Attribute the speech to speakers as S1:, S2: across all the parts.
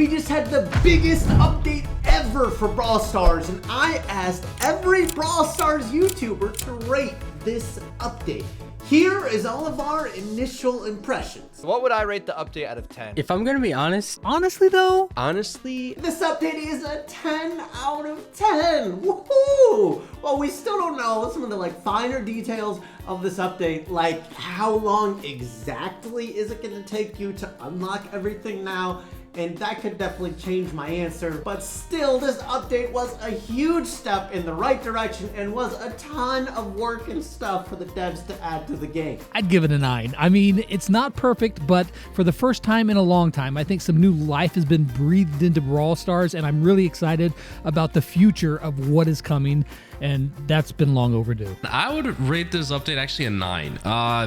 S1: We just had the biggest update ever for Brawl Stars, and I asked every Brawl Stars YouTuber to rate this update. Here is all of our initial impressions.
S2: What would I rate the update out of 10?
S3: If I'm gonna be honest,
S4: Honestly though,
S1: This update is a 10 out of 10. Woohoo! Well, we still don't know some of the finer details of this update, like how long exactly is it gonna take you to unlock everything now? And that could definitely change my answer, but still, this update was a huge step in the right direction and was a ton of work and stuff for the devs to add to the game.
S4: I'd give it a 9. I mean, it's not perfect, but for the first time in a long time, I think some new life has been breathed into Brawl Stars, and I'm really excited about the future of what is coming, and that's been long overdue.
S5: I would rate this update actually a 9.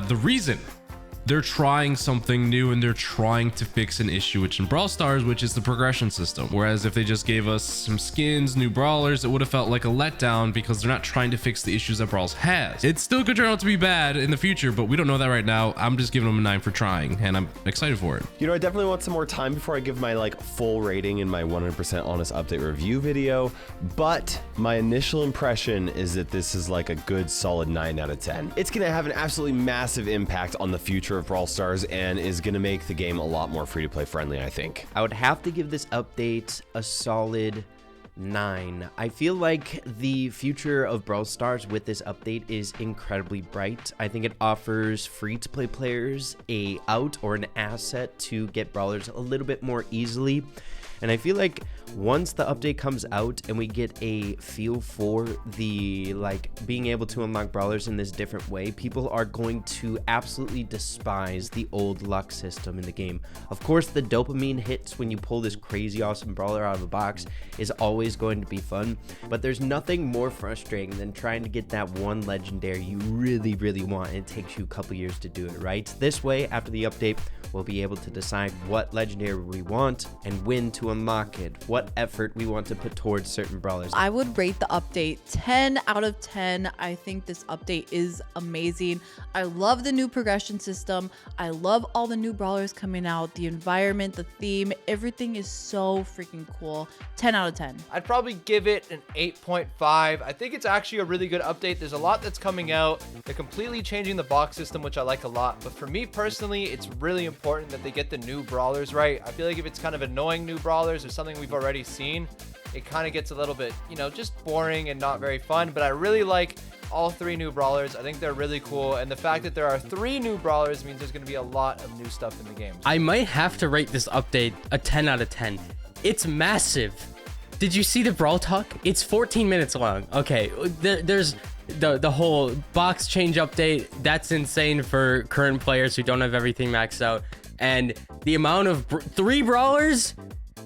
S5: The reason they're trying something new and they're trying to fix an issue which in Brawl Stars, which is the progression system. Whereas if they just gave us some skins, new brawlers, it would have felt like a letdown because they're not trying to fix the issues that Brawls has. It still could turn out to be bad in the future, but we don't know that right now. I'm just giving them a 9 for trying, and I'm excited for it.
S6: You know, I definitely want some more time before I give my full rating in my 100% honest update review video, but my initial impression is that this is like a good solid 9 out of 10. It's gonna have an absolutely massive impact on the future of Brawl Stars and is gonna make the game a lot more free-to-play friendly, I think.
S7: I would have to give this update a solid 9. I feel like the future of Brawl Stars with this update is incredibly bright. I think it offers free-to-play players a out or an asset to get brawlers a little bit more easily. And I feel like once the update comes out and we get a feel for the being able to unlock brawlers in this different way, people are going to absolutely despise the old luck system in the game. Of course, the dopamine hits when you pull this crazy awesome brawler out of a box is always going to be fun, but there's nothing more frustrating than trying to get that one legendary you really, really want, and it takes you a couple years to do it, right? This way, after the update, we'll be able to decide what legendary we want and when to unlock it, what effort we want to put towards certain brawlers.
S8: I would rate the update 10 out of 10. I think this update is amazing. I love the new progression system. I love all the new brawlers coming out, the environment, the theme, everything is so freaking cool. 10 out of 10.
S2: I'd probably give it an 8.5. I think it's actually a really good update. There's a lot that's coming out. They're completely changing the box system, which I like a lot. But for me personally, it's really important that they get the new brawlers right. I feel like if it's kind of annoying new brawlers or something we've already seen, it kind of gets a little bit, just boring and not very fun. But I really like all 3 new brawlers. I think they're really cool, and the fact that there are 3 new brawlers means there's going to be a lot of new stuff in the game.
S3: I might have to rate this update a 10 out of 10. It's massive. Did you see the Brawl Talk? It's 14 minutes long. Okay, there's the whole box change update. That's insane for current players who don't have everything maxed out. And the amount of 3 brawlers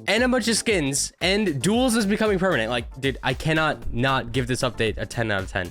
S3: and a bunch of skins, and duels is becoming permanent. Dude, I cannot not give this update a 10 out of 10.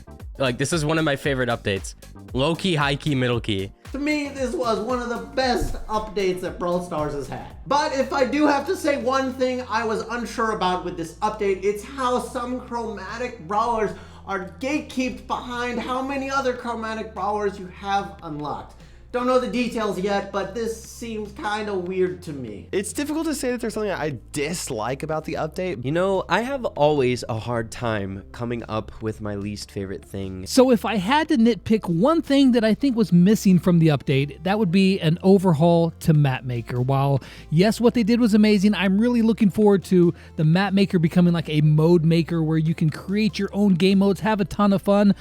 S3: This is one of my favorite updates. Low key, high key, middle key.
S1: To me, this was one of the best updates that Brawl Stars has had. But if I do have to say one thing I was unsure about with this update, it's how some chromatic brawlers are gatekept behind how many other chromatic brawlers you have unlocked. Don't know the details yet, but this seems kind of weird to me.
S6: It's difficult to say that there's something I dislike about the update.
S7: You know, I have always a hard time coming up with my least favorite thing.
S4: So if I had to nitpick one thing that I think was missing from the update, that would be an overhaul to Map Maker. While yes, what they did was amazing, I'm really looking forward to the Map Maker becoming like a mode maker where you can create your own game modes, have a ton of fun.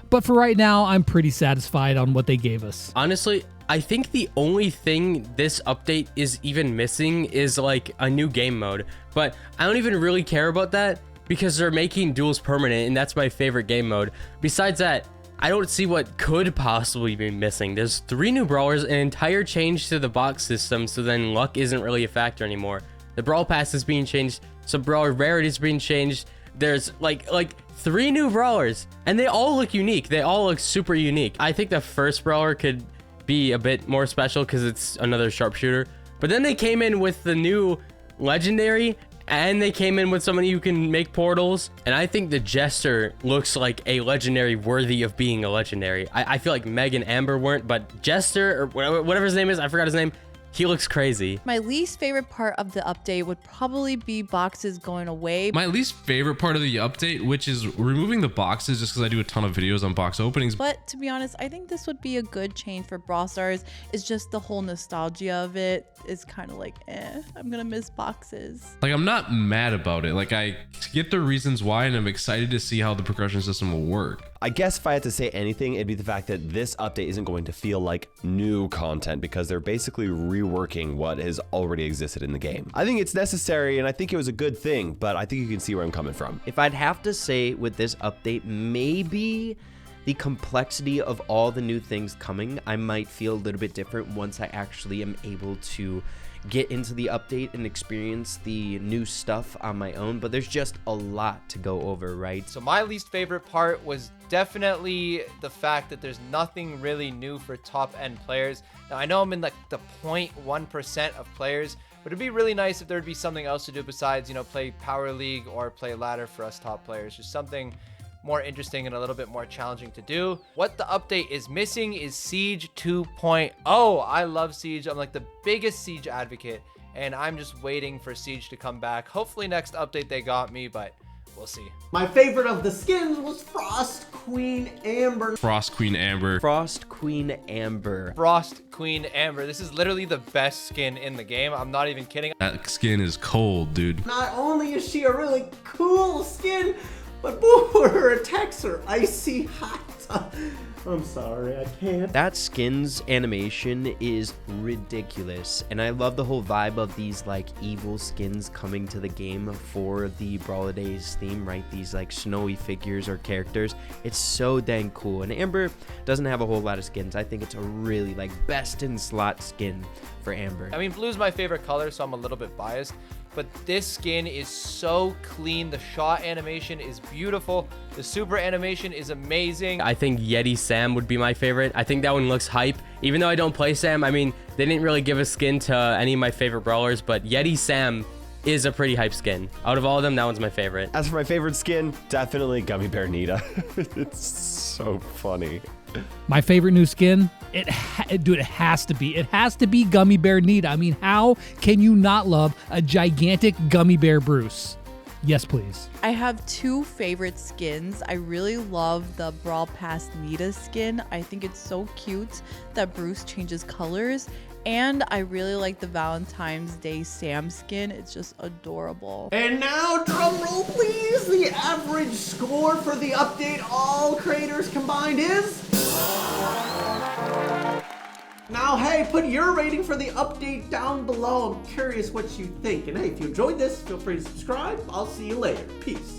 S4: But for right now, I'm pretty satisfied on what they gave us.
S3: Honestly, I think the only thing this update is even missing is a new game mode. But I don't even really care about that because they're making duels permanent, and that's my favorite game mode. Besides that, I don't see what could possibly be missing. There's 3 new brawlers, an entire change to the box system, so then luck isn't really a factor anymore. The Brawl Pass is being changed, so brawler rarity is being changed. There's like 3 new brawlers, and they all look unique. They all look super unique. I think the first brawler could be a bit more special because it's another sharpshooter. But then they came in with the new legendary, and they came in with somebody who can make portals. And I think the Jester looks like a legendary worthy of being a legendary. I feel like Meg and Amber weren't, but Jester, or whatever his name is, I forgot his name, He looks crazy.
S8: My least favorite part of the update would probably be boxes going away.
S5: My least favorite part of the update, which is removing the boxes, just because I do a ton of videos on box openings.
S8: But to be honest, I think this would be a good change for Brawl Stars. It's just the whole nostalgia of it is kind of like, I'm gonna miss boxes.
S5: Like, I'm not mad about it. Like, I get the reasons why, and I'm excited to see how the progression system will work.
S6: I guess if I had to say anything, it'd be the fact that this update isn't going to feel like new content because they're basically reworking what has already existed in the game. I think it's necessary and I think it was a good thing, but I think you can see where I'm coming from.
S7: If I'd have to say with this update, maybe the complexity of all the new things coming, I might feel a little bit different once I actually am able to get into the update and experience the new stuff on my own, but there's just a lot to go over, right?
S2: So my least favorite part was definitely the fact that there's nothing really new for top end players. Now I know I'm in like the 0.1% of players, but it'd be really nice if there'd be something else to do besides, you know, play Power League or play ladder for us top players. Just something more interesting and a little bit more challenging to do. What the update is missing is Siege 2.0. I love Siege. I'm like the biggest Siege advocate, and I'm just waiting for Siege to come back. Hopefully next update they got me, but we'll see.
S1: My favorite of the skins was Frost Queen Amber.
S5: Frost Queen Amber.
S7: Frost Queen Amber.
S2: Frost Queen Amber. This is literally the best skin in the game. I'm not even kidding.
S5: That skin is cold, dude.
S1: Not only is she a really cool skin, but boo, her attacks are icy hot. I'm sorry, I can't.
S7: That skin's animation is ridiculous, and I love the whole vibe of these like evil skins coming to the game for the Brawl Days theme, right? These like snowy figures or characters. It's so dang cool, and Amber doesn't have a whole lot of skins. I think it's a really like best in slot skin for Amber.
S2: I mean, blue's my favorite color, so I'm a little bit biased, but this skin is so clean. The shot animation is beautiful. The super animation is amazing.
S3: I think Yeti Sam would be my favorite. I think that one looks hype. Even though I don't play Sam, I mean, they didn't really give a skin to any of my favorite brawlers, but Yeti Sam is a pretty hype skin. Out of all of them, that one's my favorite.
S6: As for my favorite skin, definitely Gummy Bear Nita. It's so funny.
S4: My favorite new skin, it has to be. It has to be Gummy Bear Nita. I mean, how can you not love a gigantic Gummy Bear Bruce? Yes, please.
S8: I have two favorite skins. I really love the Brawl Pass Nita skin. I think it's so cute that Bruce changes colors. And I really like the Valentine's Day Sam skin. It's just adorable.
S1: And now, drum roll please, the average score for the update all creators combined is... Now, hey, put your rating for the update down below. I'm curious what you think. And hey, if you enjoyed this, feel free to subscribe. I'll see you later. Peace.